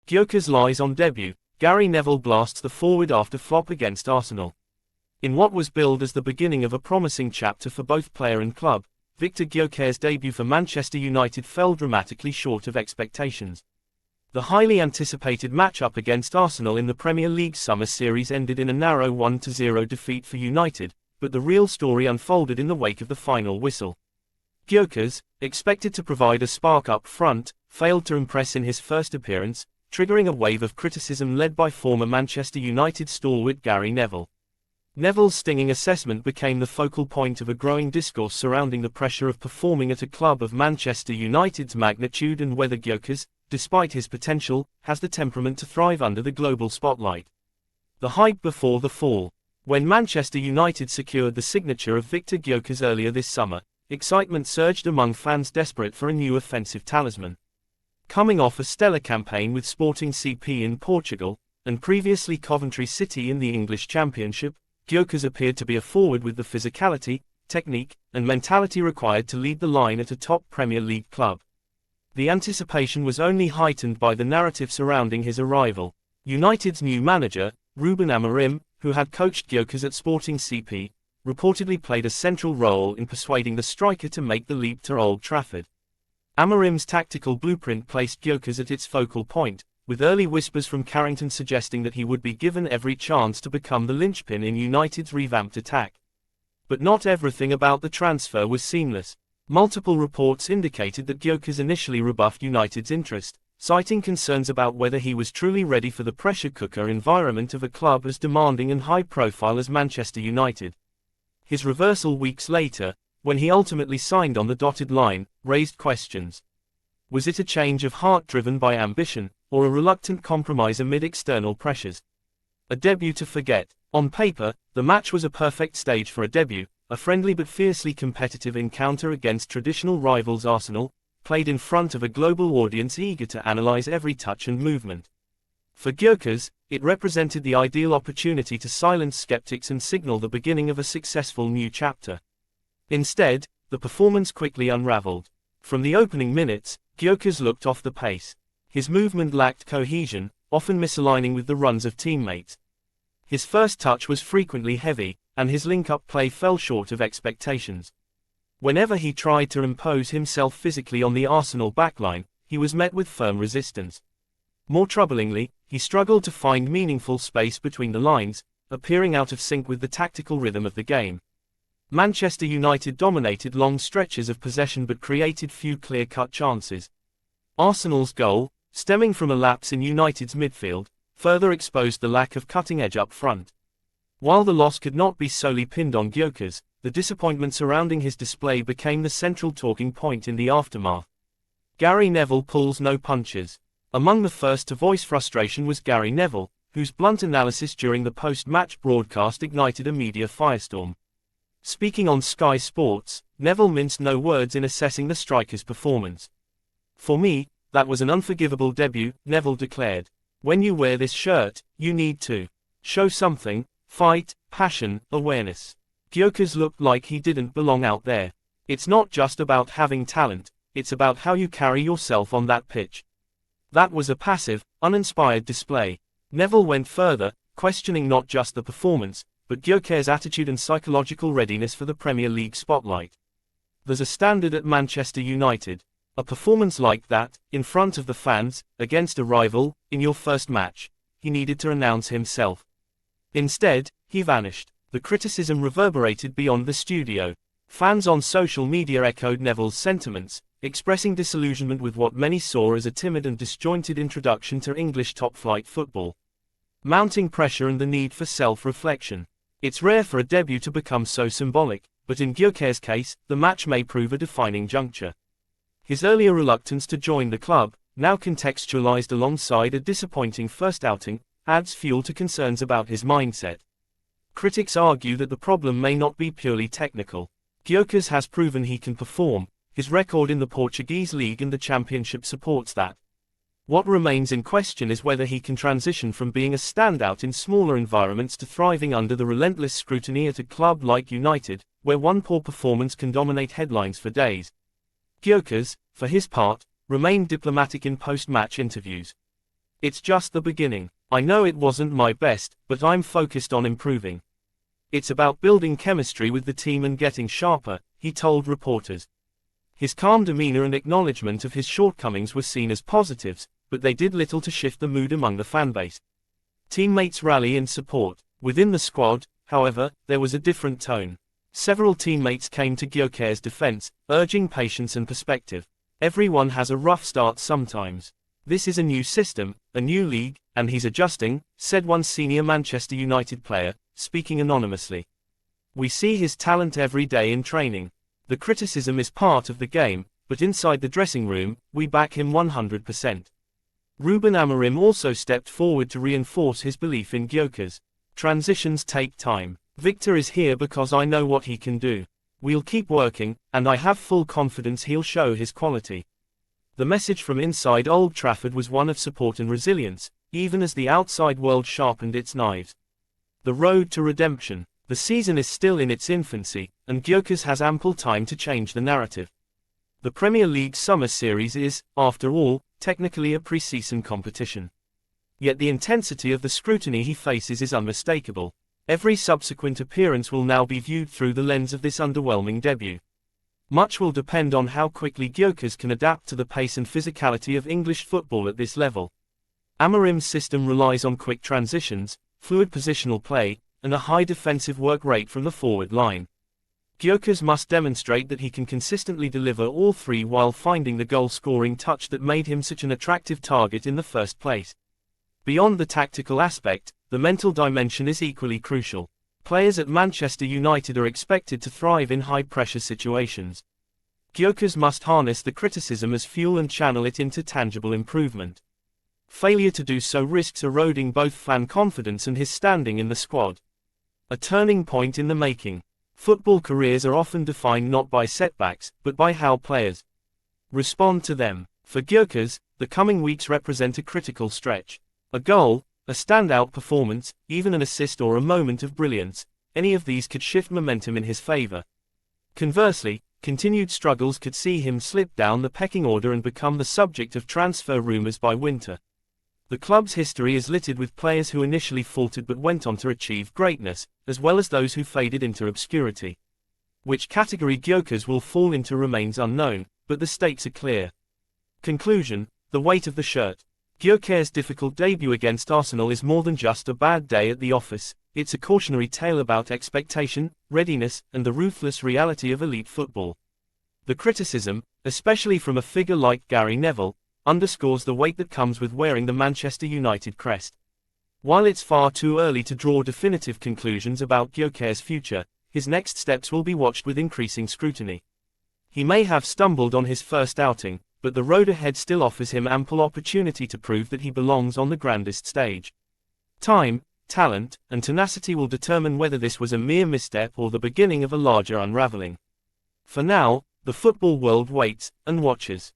Gyökeres lies on debut. Gary Neville blasts the forward after flop against Arsenal. In what was billed as the beginning of a promising chapter for both player and club, Victor Gyökeres' debut for Manchester United fell dramatically short of expectations. The highly anticipated matchup against Arsenal in the Premier League Summer Series ended in a narrow 1-0 defeat for United, but the real story unfolded in the wake of the final whistle. Gyökeres, expected to provide a spark up front, failed to impress in his first appearance, triggering a wave of criticism led by former Manchester United stalwart Gary Neville. Neville's stinging assessment became the focal point of a growing discourse surrounding the pressure of performing at a club of Manchester United's magnitude and whether Gyökeres, despite his potential, has the temperament to thrive under the global spotlight. The hype before the fall. When Manchester United secured the signature of Victor Gyökeres earlier this summer, excitement surged among fans desperate for a new offensive talisman. Coming off a stellar campaign with Sporting CP in Portugal, and previously Coventry City in the English Championship, Gyökeres appeared to be a forward with the physicality, technique, and mentality required to lead the line at a top Premier League club. The anticipation was only heightened by the narrative surrounding his arrival. United's new manager, Ruben Amorim, who had coached Gyökeres at Sporting CP, reportedly played a central role in persuading the striker to make the leap to Old Trafford. Amorim's tactical blueprint placed Gyökeres at its focal point, with early whispers from Carrington suggesting that he would be given every chance to become the linchpin in United's revamped attack. But not everything about the transfer was seamless. Multiple reports indicated that Gyökeres initially rebuffed United's interest, citing concerns about whether he was truly ready for the pressure cooker environment of a club as demanding and high-profile as Manchester United. His reversal weeks later, when he ultimately signed on the dotted line, raised questions. Was it a change of heart driven by ambition, or a reluctant compromise amid external pressures? A debut to forget. On paper, the match was a perfect stage for a debut, a friendly but fiercely competitive encounter against traditional rivals Arsenal, played in front of a global audience eager to analyze every touch and movement. For Gyökeres, it represented the ideal opportunity to silence skeptics and signal the beginning of a successful new chapter. Instead, the performance quickly unraveled. From the opening minutes, Gyökeres looked off the pace. His movement lacked cohesion, often misaligning with the runs of teammates. His first touch was frequently heavy, and his link-up play fell short of expectations. Whenever he tried to impose himself physically on the Arsenal backline, he was met with firm resistance. More troublingly, he struggled to find meaningful space between the lines, appearing out of sync with the tactical rhythm of the game. Manchester United dominated long stretches of possession but created few clear-cut chances. Arsenal's goal, stemming from a lapse in United's midfield, further exposed the lack of cutting edge up front. While the loss could not be solely pinned on Gyökeres, the disappointment surrounding his display became the central talking point in the aftermath. Gary Neville pulls no punches. Among the first to voice frustration was Gary Neville, whose blunt analysis during the post-match broadcast ignited a media firestorm. Speaking on Sky Sports, Neville minced no words in assessing the striker's performance. "For me, that was an unforgivable debut," Neville declared. "When you wear this shirt, you need to show something: fight, passion, awareness." Gyökeres looked like he didn't belong out there. It's not just about having talent, it's about how you carry yourself on that pitch. That was a passive, uninspired display. Neville went further, questioning not just the performance, but Gyökeres' attitude and psychological readiness for the Premier League spotlight. There's a standard at Manchester United. A performance like that, in front of the fans, against a rival, in your first match, he needed to announce himself. Instead, he vanished. The criticism reverberated beyond the studio. Fans on social media echoed Neville's sentiments, expressing disillusionment with what many saw as a timid and disjointed introduction to English top-flight football. Mounting pressure and the need for self-reflection. It's rare for a debut to become so symbolic, but in Gyökeres' case, the match may prove a defining juncture. His earlier reluctance to join the club, now contextualized alongside a disappointing first outing, adds fuel to concerns about his mindset. Critics argue that the problem may not be purely technical. Gyökeres has proven he can perform. His record in the Portuguese league and the Championship supports that. What remains in question is whether he can transition from being a standout in smaller environments to thriving under the relentless scrutiny at a club like United, where one poor performance can dominate headlines for days. Gyökeres, for his part, remained diplomatic in post-match interviews. It's just the beginning. I know it wasn't my best, but I'm focused on improving. It's about building chemistry with the team and getting sharper, he told reporters. His calm demeanor and acknowledgement of his shortcomings were seen as positives, but they did little to shift the mood among the fanbase. Teammates rally in support. Within the squad, however, there was a different tone. Several teammates came to Gyökeres' defense, urging patience and perspective. Everyone has a rough start sometimes. This is a new system, a new league, and he's adjusting, said one senior Manchester United player, speaking anonymously. We see his talent every day in training. The criticism is part of the game, but inside the dressing room, we back him 100%. Ruben Amorim also stepped forward to reinforce his belief in Gyökeres. Transitions take time. Victor is here because I know what he can do. We'll keep working, and I have full confidence he'll show his quality. The message from inside Old Trafford was one of support and resilience, even as the outside world sharpened its knives. The road to redemption. The season is still in its infancy, and Gyökeres has ample time to change the narrative. The Premier League Summer Series is, after all, technically a pre-season competition. Yet the intensity of the scrutiny he faces is unmistakable. Every subsequent appearance will now be viewed through the lens of this underwhelming debut. Much will depend on how quickly Gyökeres can adapt to the pace and physicality of English football at this level. Amorim's system relies on quick transitions, fluid positional play, and a high defensive work rate from the forward line. Gyökeres must demonstrate that he can consistently deliver all three while finding the goal-scoring touch that made him such an attractive target in the first place. Beyond the tactical aspect, the mental dimension is equally crucial. Players at Manchester United are expected to thrive in high-pressure situations. Gyökeres must harness the criticism as fuel and channel it into tangible improvement. Failure to do so risks eroding both fan confidence and his standing in the squad. A turning point in the making. Football careers are often defined not by setbacks, but by how players respond to them. For Gyökeres, the coming weeks represent a critical stretch. A goal, a standout performance, even an assist or a moment of brilliance, any of these could shift momentum in his favor. Conversely, continued struggles could see him slip down the pecking order and become the subject of transfer rumors by winter. The club's history is littered with players who initially faltered but went on to achieve greatness, as well as those who faded into obscurity. Which category Gyökeres will fall into remains unknown, but the stakes are clear. Conclusion: the weight of the shirt. Gyökeres' difficult debut against Arsenal is more than just a bad day at the office. It's a cautionary tale about expectation, readiness, and the ruthless reality of elite football. The criticism, especially from a figure like Gary Neville, underscores the weight that comes with wearing the Manchester United crest. While it's far too early to draw definitive conclusions about Gyökeres' future, his next steps will be watched with increasing scrutiny. He may have stumbled on his first outing, but the road ahead still offers him ample opportunity to prove that he belongs on the grandest stage. Time, talent, and tenacity will determine whether this was a mere misstep or the beginning of a larger unraveling. For now, the football world waits and watches.